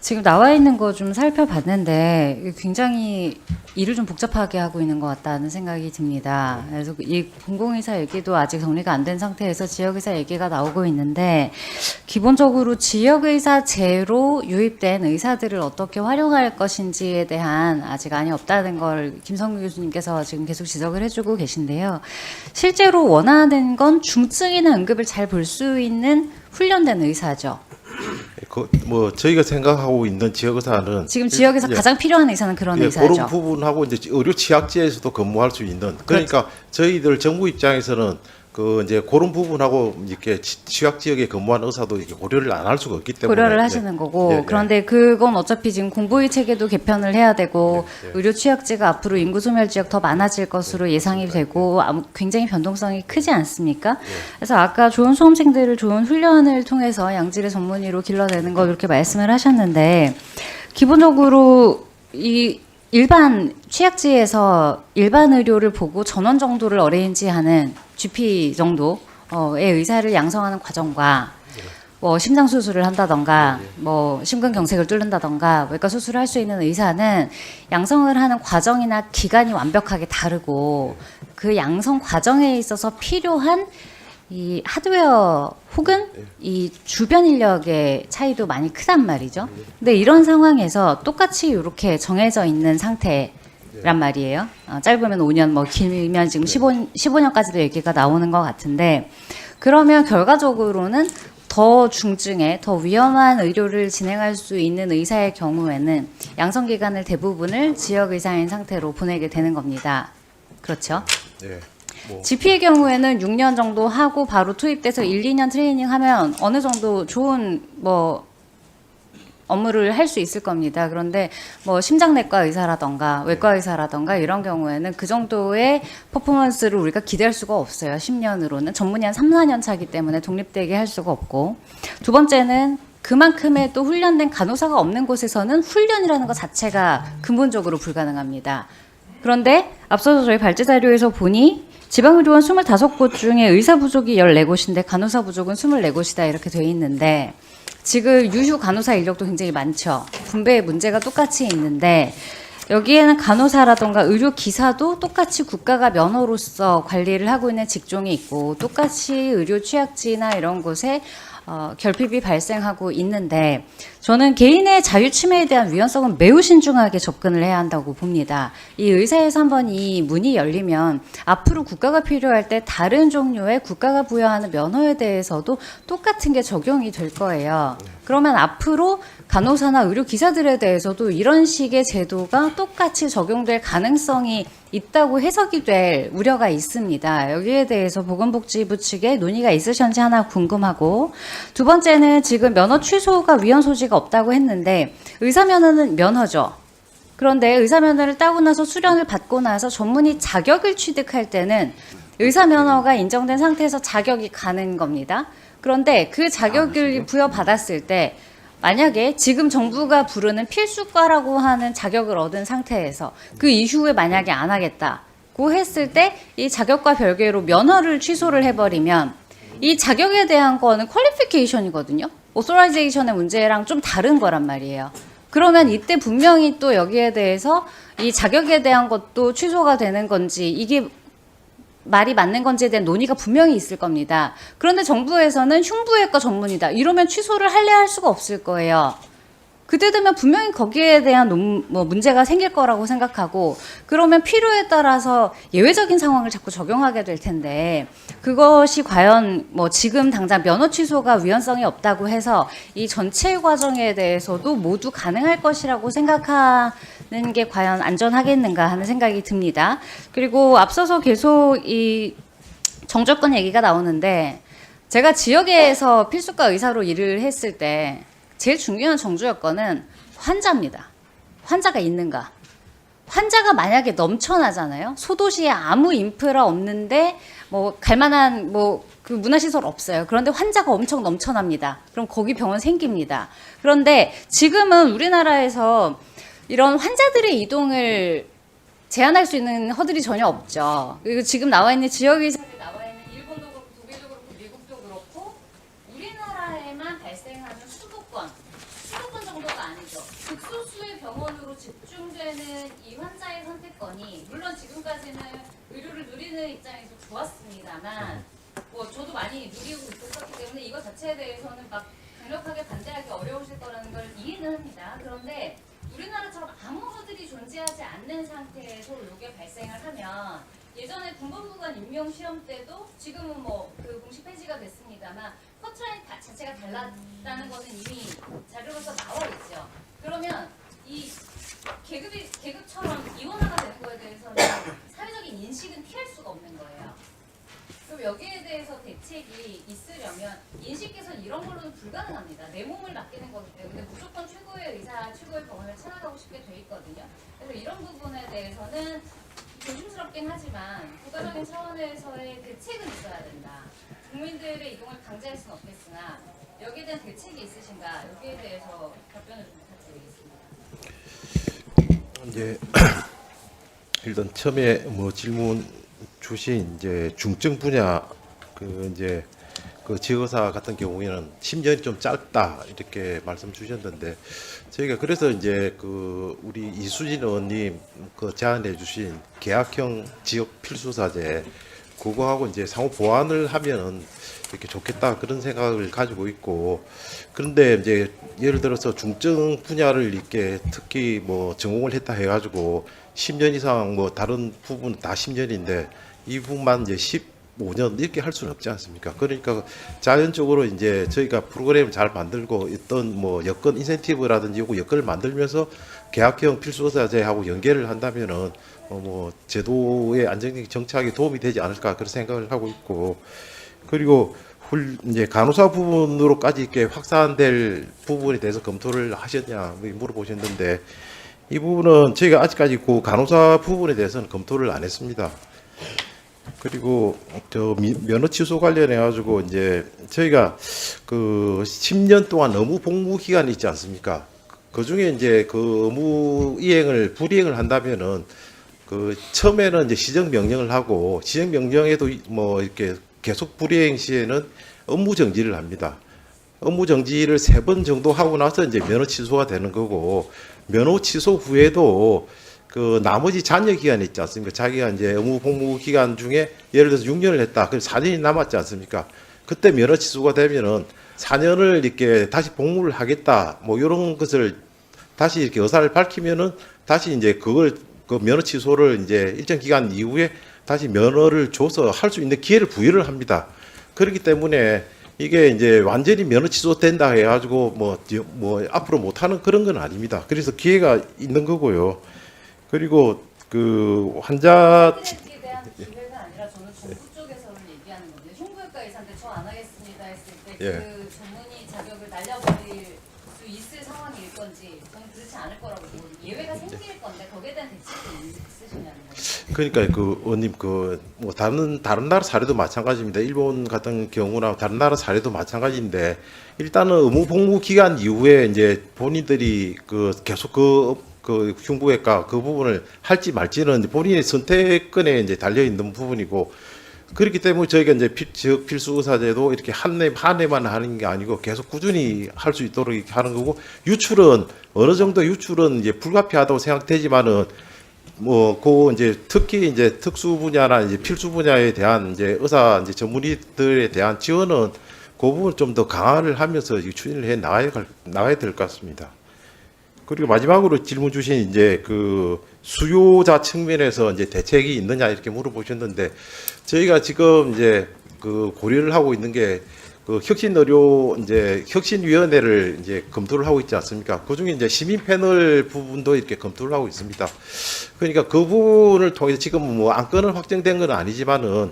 지금 나와 있는 거 좀 살펴봤는데 굉장히 일을 좀 복잡하게 하고 있는 것 같다는 생각이 듭니다. 그래서 이 공공의사 얘기도 아직 정리가 안 된 상태에서 지역의사 얘기가 나오고 있는데, 기본적으로 지역의사제로 유입된 의사들을 어떻게 활용할 것인지에 대한 아직 안이 없다는 걸 김성규 교수님께서 지금 계속 지적을 해주고 계신데요. 실제로 원하는 건 중증이나 응급을 잘 볼 수 있는 훈련된 의사죠. 뭐 저희가 생각하고 있는 지역의사는 지금 지역에서 가장 필요한 의사는 그런 의사죠. 그런 부분하고 이제 의료 취약지에서도 근무할 수 있는, 그러니까 저희들 정부 입장에서는 그 이제 그런 부분하고 이렇게 취약 지역에 근무하는 의사도 이렇게 고려를 안 할 수가 없기 때문에 고려를 하시는 거고, 그런데 그건 어차피 지금 공보위 체계도 개편을 해야 되고, 의료 취약지가 앞으로 인구 소멸 지역 더 많아질 것으로 예상이 되고, 굉장히 변동성이 크지 않습니까? 그래서 아까 좋은 수험생들을 좋은 훈련을 통해서 양질의 전문의로 길러내는 거 이렇게 말씀을 하셨는데, 기본적으로 이 일반 취약지에서 일반 의료를 보고 전원 정도를 어레인지하는 GP 정도의 의사를 양성하는 과정과, 뭐 심장 수술을 한다던가, 뭐 심근경색을 뚫는다던가, 외과 수술을 할 수 있는 의사는 양성을 하는 과정이나 기간이 완벽하게 다르고, 그 양성 과정에 있어서 필요한 이 하드웨어 혹은 이 주변 인력의 차이도 많이 크단 말이죠. 근데 이런 상황에서 똑같이 이렇게 정해져 있는 상태란 말이에요. 짧으면 5년, 뭐 길면 지금 15년까지도 얘기가 나오는 것 같은데, 그러면 결과적으로는 더 중증의, 더 위험한 의료를 진행할 수 있는 의사의 경우에는 양성 기간을 대부분을 지역 의사인 상태로 보내게 되는 겁니다. 그렇죠? 네. GP의 경우에는 6년 정도 하고 바로 투입돼서 1, 2년 트레이닝 하면 어느 정도 좋은 뭐 업무를 할 수 있을 겁니다. 그런데 뭐 심장내과 의사라던가 외과 의사라던가 이런 경우에는 그 정도의 퍼포먼스를 우리가 기대할 수가 없어요. 10년으로는. 전문의 한 3, 4년 차기 때문에 독립되게 할 수가 없고. 두 번째는 그만큼의 또 훈련된 간호사가 없는 곳에서는 훈련이라는 것 자체가 근본적으로 불가능합니다. 그런데 앞서서 저희 발제 자료에서 보니 지방의료원 25곳 중에 의사 부족이 14곳인데 간호사 부족은 24곳이다 이렇게 돼 있는데, 지금 유휴 간호사 인력도 굉장히 많죠. 분배의 문제가 똑같이 있는데, 여기에는 간호사라던가 의료기사도 똑같이 국가가 면허로서 관리를 하고 있는 직종이 있고, 똑같이 의료 취약지나 이런 곳에 결핍이 발생하고 있는데, 저는 개인의 자유 침해에 대한 위헌성은 매우 신중하게 접근을 해야 한다고 봅니다. 이 의사에서 한번 이 문이 열리면 앞으로 국가가 필요할 때 다른 종류의 국가가 부여하는 면허에 대해서도 똑같은 게 적용이 될 거예요. 그러면 앞으로 간호사나 의료기사들에 대해서도 이런 식의 제도가 똑같이 적용될 가능성이 있다고 해석이 될 우려가 있습니다. 여기에 대해서 보건복지부 측에 논의가 있으셨는지 하나 궁금하고, 두 번째는 지금 면허 취소가 위헌 소지가 없다고 했는데, 의사 면허는 면허죠. 그런데 의사 면허를 따고 나서 수련을 받고 나서 전문의 자격을 취득할 때는 의사 면허가 인정된 상태에서 자격이 가는 겁니다. 그런데 그 자격을 부여받았을 때 만약에 지금 정부가 부르는 필수과라고 하는 자격을 얻은 상태에서 그 이후에 만약에 안 하겠다고 했을 때 이 자격과 별개로 면허를 취소를 해버리면 이 자격에 대한 거는 퀄리피케이션이거든요. 오소라이제이션의 문제랑 좀 다른 거란 말이에요. 그러면 이때 분명히 또 여기에 대해서 이 자격에 대한 것도 취소가 되는 건지, 이게 말이 맞는 건지에 대한 논의가 분명히 있을 겁니다. 그런데 정부에서는 흉부외과 전문이다, 이러면 취소를 할 수가 없을 거예요. 그때 되면 분명히 거기에 대한 문제가 생길 거라고 생각하고, 그러면 필요에 따라서 예외적인 상황을 자꾸 적용하게 될 텐데, 그것이 과연 뭐 지금 당장 면허 취소가 위헌성이 없다고 해서 이 전체 과정에 대해서도 모두 가능할 것이라고 생각하는 게 과연 안전하겠는가 하는 생각이 듭니다. 그리고 앞서서 계속 이 정조건 얘기가 나오는데, 제가 지역에서 필수과 의사로 일을 했을 때 제일 중요한 정주 여건은 환자입니다. 환자가 있는가. 환자가 만약에 넘쳐나잖아요. 소도시에 아무 인프라 없는데 뭐 갈만한 뭐 그 문화시설 없어요. 그런데 환자가 엄청 넘쳐납니다. 그럼 거기 병원 생깁니다. 그런데 지금은 우리나라에서 이런 환자들의 이동을 제한할 수 있는 허들이 전혀 없죠. 그리고 지금 나와 있는 지역의사들이 나와 있는 일본도 그렇고 독일도 그렇고 미국도 그렇고 우리나라에만 발생하는 수도권 정도가 아니죠. 극소수의 병원으로 집중되는 이 환자의 선택권이 물론 지금까지는 의료를 누리는 입장에서 좋았습니다만 뭐 저도 많이 누리고 있었기 때문에 이거 자체에 대해서는 막 강력하게 반대하기 어려우실 거라는 걸 이해는 합니다. 그런데 우리나라처럼 아무것들이 존재하지 않는 상태에서 이게 발생을 하면 예전에 군법무관 임용 시험 때도 지금은 뭐 그 공식 폐지가 됐습니다만 커트라인 자체가 달랐다는 것은 이미 자료로서 나와 있죠. 그러면 이 계급처럼 이원화가 되는 거에 대해서는 사회적인 인식은 피할 수가 없는 거예요. 그럼 여기에 대해서 대책이 있으려면 인식 개선 이런 걸로는 불가능합니다. 내 몸을 맡기는 거기 때문에 무조건 최고의 의사, 최고의 병원을 찾아가고 싶게 돼 있거든요. 그래서 이런 부분에 대해서는 조심스럽긴 하지만 국가적인 차원에서의 대책은 있어야 된다. 국민들의 이동을 강제할 수는 없겠으나 여기에 대한 대책이 있으신가? 여기에 대해서 답변을 좀 부탁드리겠습니다. 이제 일단 처음에 뭐 질문 주신 이제 중증 분야 그 이제 그 지역의사 같은 경우에는 10년이 좀 짧다 이렇게 말씀 주셨는데 저희가 그래서 이제 그 우리 이수진 의원님 그 제안해 주신 계약형 지역 필수사제 그거하고 이제 상호 보완을 하면은 이렇게 좋겠다 그런 생각을 가지고 있고 그런데 이제 예를 들어서 중증 분야를 이렇게 특히 뭐 전공을 했다 해가지고 10년 이상 뭐 다른 부분 다 10년인데 이 부분만 이제 15년 이렇게 할 수는 없지 않습니까? 그러니까 자연적으로 이제 저희가 프로그램을 잘 만들고 어떤 뭐 여건 인센티브라든지 요거 여건을 만들면서 계약형 필수사제하고 연계를 한다면은 뭐 제도의 안정적인 정착에 도움이 되지 않을까 그런 생각을 하고 있고 그리고 이제 간호사 부분으로까지 이렇게 확산될 부분에 대해서 검토를 하셨냐 물어보셨는데 이 부분은 저희가 아직까지 그 간호사 부분에 대해서는 검토를 안 했습니다. 그리고 저 면허 취소 관련해 가지고 이제 저희가 그 10년 동안 의무 복무 기간이 있지 않습니까? 그 중에 이제 그 의무 이행을 불이행을 한다면은 그 처음에는 이제 시정 명령을 하고 시정 명령에도 뭐 이렇게 계속 불이행 시에는 업무 정지를 합니다. 업무 정지를 3번 정도 하고 나서 이제 면허 취소가 되는 거고 면허 취소 후에도 그 나머지 잔여 기간이 있지 않습니까? 자기가 이제 의무 복무 기간 중에 예를 들어서 6년을 했다. 그럼 4년이 남았지 않습니까? 그때 면허 취소가 되면은 4년을 이렇게 다시 복무를 하겠다. 뭐 이런 것을 다시 이렇게 의사를 밝히면은 다시 이제 그걸 그 면허 취소를 이제 일정 기간 이후에 다시 면허를 줘서 할 수 있는 기회를 부여를 합니다. 그렇기 때문에 이게 이제 완전히 면허 취소된다 해가지고 뭐 앞으로 못하는 그런 건 아닙니다. 그래서 기회가 있는 거고요. 그리고 그 환자 에 대한 기회가 아니라 저는 정부 쪽에서를 얘기하는 건데 흉부외과 의사인데 저 안 하겠습니다 했을 때 그 예. 전문의 자격을 날려버릴 수 있을 상황일 건지 저는 그렇지 않을 거라고 보거든요. 예외가 생길 건데 거기에 대한 대책이 있으시냐는 거죠. 그러니까 그 의원님 그 뭐 다른 나라 사례도 마찬가지입니다. 일본 같은 경우나 다른 나라 사례도 마찬가지인데 일단은 의무 복무 기간 이후에 이제 본인들이 그 계속 그 흉부외과 그 부분을 할지 말지는 이제 본인의 선택권에 이제 달려 있는 부분이고 그렇기 때문에 저희가 이제 지역 필수 의사제도 이렇게 한 해만 하는 게 아니고 계속 꾸준히 할 수 있도록 이렇게 하는 거고 유출은 어느 정도 유출은 이제 불가피하다고 생각되지만은 뭐 그 이제 특히 이제 특수 분야나 이제 필수 분야에 대한 이제 의사 이제 전문의들에 대한 지원은 그 부분 좀 더 강화를 하면서 추진을 해 나가야 될 것 같습니다. 그리고 마지막으로 질문 주신 이제 그 수요자 측면에서 이제 대책이 있느냐 이렇게 물어보셨는데 저희가 지금 이제 그 고려를 하고 있는 게 그 혁신의료 이제 혁신위원회를 이제 검토를 하고 있지 않습니까? 그 중에 이제 시민 패널 부분도 이렇게 검토를 하고 있습니다. 그러니까 그 부분을 통해서 지금 뭐 안건은 확정된 건 아니지만은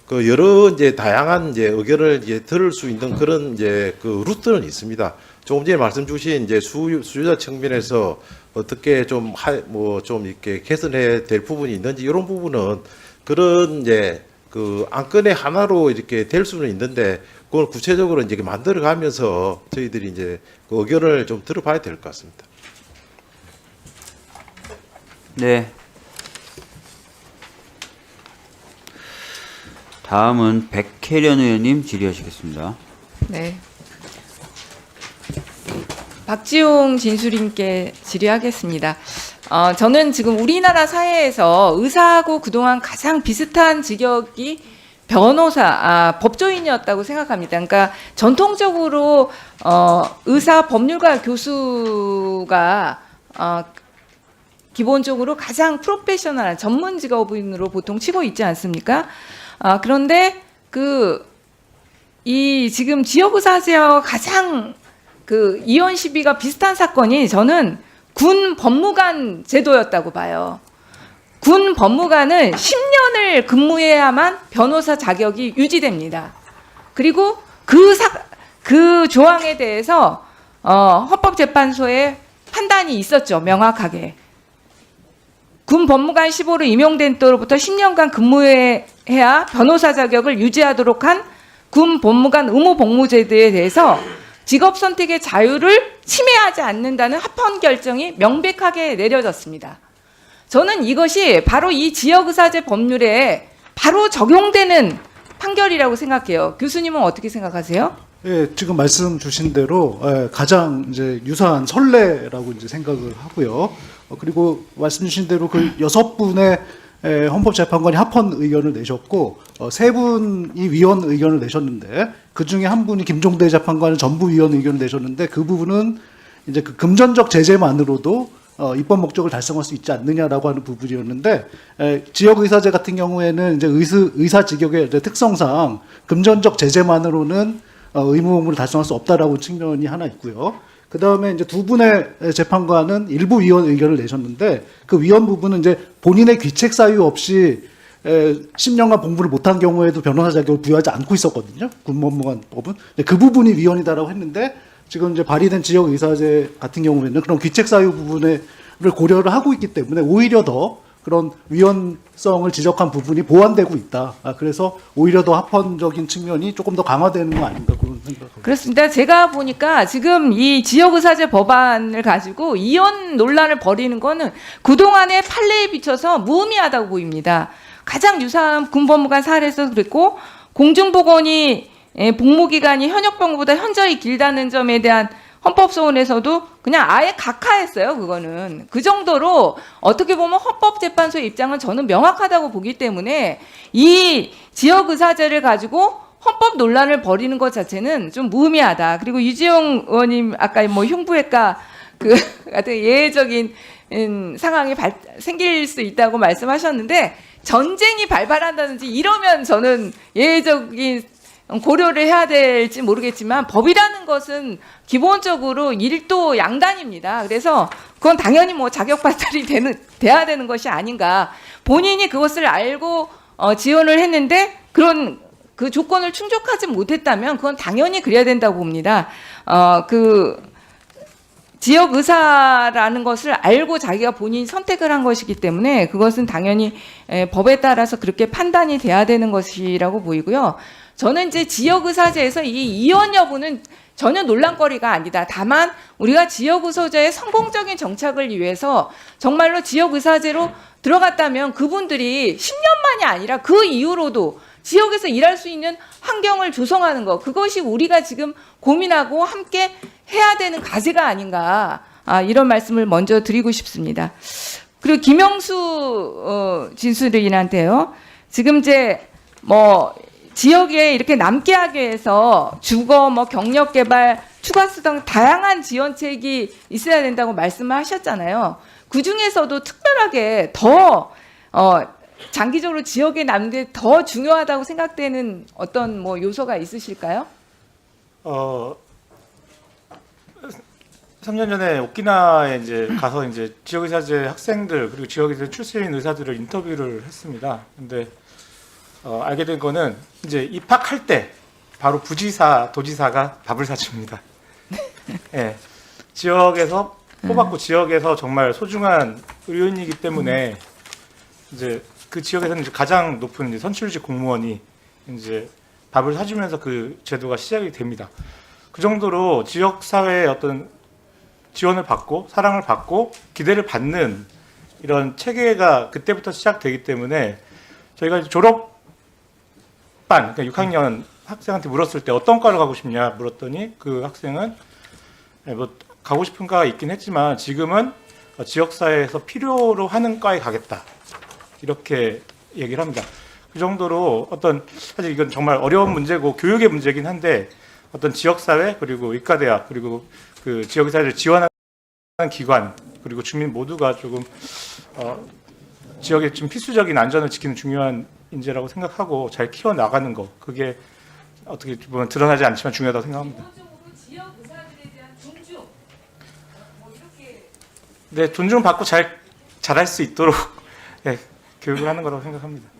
그 여러 이제 다양한 이제 의견을 이제 들을 수 있는 그런 이제 그 루트는 있습니다. 조금 전에 말씀 주신 이제 수요자 측면에서 어떻게 좀 좀 이렇게 개선해야 될 부분이 있는지 이런 부분은 그런 이제 그 안건의 하나로 이렇게 될 수는 있는데 그걸 구체적으로 이제 만들어 가면서 저희들이 이제 그 의견을 좀 들어봐야 될 것 같습니다. 네. 다음은 백혜련 의원님 질의하시겠습니다. 네. 박지용 진수님께 질의하겠습니다. 저는 지금 우리나라 사회에서 의사하고 그동안 가장 비슷한 직역이 변호사, 법조인이었다고 생각합니다. 그러니까 전통적으로 의사, 법률가, 교수가 기본적으로 가장 프로페셔널한 전문 직업인으로 보통 치고 있지 않습니까? 그런데 이 지금 지역의사제와 가장 이혼 시비가 비슷한 사건이 저는 군 법무관 제도였다고 봐요. 군 법무관은 10년을 근무해야만 변호사 자격이 유지됩니다. 그리고 그 조항에 대해서 헌법재판소의 판단이 있었죠. 명확하게. 군 법무관 15로 임용된 때로부터 10년간 근무해야 변호사 자격을 유지하도록 한 군 법무관 의무 복무제도에 대해서 직업 선택의 자유를 침해하지 않는다는 합헌 결정이 명백하게 내려졌습니다. 저는 이것이 바로 이 지역의사제 법률에 바로 적용되는 판결이라고 생각해요. 교수님은 어떻게 생각하세요? 예, 지금 말씀 주신 대로 가장 이제 유사한 선례라고 이제 생각을 하고요. 그리고 말씀 주신 대로 그 6분의 헌법재판관이 합헌 의견을 내셨고 3분이 위원 의견을 내셨는데 그 중에 한 분이 김종대 재판관은 전부 위원 의견을 내셨는데 그 부분은 이제 그 금전적 제재만으로도 입법 목적을 달성할 수 있지 않느냐라고 하는 부분이었는데 지역의사제 같은 경우에는 이제 의사 직역의 이제 특성상 금전적 제재만으로는 의무 복무를 달성할 수 없다라고 측면이 하나 있고요. 그 다음에 이제 2분의 재판관은 일부 위원 의견을 내셨는데 그 위원 부분은 이제 본인의 귀책 사유 없이 10년간 복무를 못한 경우에도 변호사 자격을 부여하지 않고 있었거든요. 군법무관법은. 그 부분이 위헌이다라고 했는데 지금 이제 발의된 지역의사제 같은 경우에는 그런 귀책 사유 부분을 고려를 하고 있기 때문에 오히려 더 그런 위헌성을 지적한 부분이 보완되고 있다. 그래서 오히려 더 합헌적인 측면이 조금 더 강화되는 거 아닌가 그런 생각합니다. 그렇습니다. 제가 보니까 지금 이 지역의사제 법안을 가지고 이혼 논란을 벌이는 거는 그동안의 판례에 비춰서 무의미하다고 보입니다. 가장 유사한 군법무관 사례에서 그랬고 공중보건이 복무기간이 현역병보다 현저히 길다는 점에 대한 헌법소원에서도 그냥 아예 각하했어요. 그거는 그 정도로 어떻게 보면 헌법재판소의 입장은 저는 명확하다고 보기 때문에 이 지역의사제를 가지고 헌법 논란을 벌이는 것 자체는 좀 무의미하다. 그리고 유지용 의원님 아까 뭐 흉부외과 같은 예외적인 상황이 생길 수 있다고 말씀하셨는데 전쟁이 발발한다든지 이러면 저는 예외적인 고려를 해야 될지 모르겠지만 법이라는 것은 기본적으로 일도 양단입니다. 그래서 그건 당연히 뭐 자격 발달이 돼야 되는 것이 아닌가. 본인이 그것을 알고 지원을 했는데 그런 그 조건을 충족하지 못했다면 그건 당연히 그래야 된다고 봅니다. 지역 의사라는 것을 알고 자기가 본인이 선택을 한 것이기 때문에 그것은 당연히 법에 따라서 그렇게 판단이 돼야 되는 것이라고 보이고요. 저는 이제 지역의사제에서 이 이혼 여부는 전혀 논란거리가 아니다. 다만 우리가 지역의사제의 성공적인 정착을 위해서 정말로 지역의사제로 들어갔다면 그분들이 10년만이 아니라 그 이후로도 지역에서 일할 수 있는 환경을 조성하는 것, 그것이 우리가 지금 고민하고 함께 해야 되는 과제가 아닌가, 이런 말씀을 먼저 드리고 싶습니다. 그리고 김영수 진수인한테요. 지금 이제 뭐 지역에 이렇게 남게 하기 위해서 주거, 뭐 경력 개발, 추가수 등 다양한 지원책이 있어야 된다고 말씀을 하셨잖아요. 그 중에서도 특별하게 더 장기적으로 지역에 남는 게 더 중요하다고 생각되는 어떤 뭐 요소가 있으실까요? 3년 전에 오키나와에 이제 가서 이제 지역의사제 학생들 그리고 지역의사제 출신 의사들을 인터뷰를 했습니다. 근데 알게 된 거는 이제 입학할 때 바로 부지사, 도지사가 밥을 사줍니다. 예, 지역에서 뽑았고 지역에서 정말 소중한 의원이기 때문에 이제 그 지역에서는 이제 가장 높은 이제 선출직 공무원이 이제 밥을 사주면서 그 제도가 시작이 됩니다. 그 정도로 지역 사회의 어떤 지원을 받고 사랑을 받고 기대를 받는 이런 체계가 그때부터 시작되기 때문에 저희가 졸업반, 그러니까 6학년 학생한테 물었을 때 어떤 과를 가고 싶냐 물었더니 그 학생은 뭐 가고 싶은 과가 있긴 했지만 지금은 지역사회에서 필요로 하는 과에 가겠다. 이렇게 얘기를 합니다. 그 정도로 사실 이건 정말 어려운 문제고 교육의 문제긴 한데 어떤 지역사회 그리고 의과대학 그리고 그 지역의사를 지원하는 기관 그리고 주민 모두가 조금 지역의 좀 필수적인 안전을 지키는 중요한 인재라고 생각하고 잘 키워나가는 거 그게 어떻게 보면 드러나지 않지만 중요하다고 생각합니다. 지역 의사들에 대한 존중 네, 존중받고 잘할 수 있도록 네, 교육을 하는 거라고 생각합니다.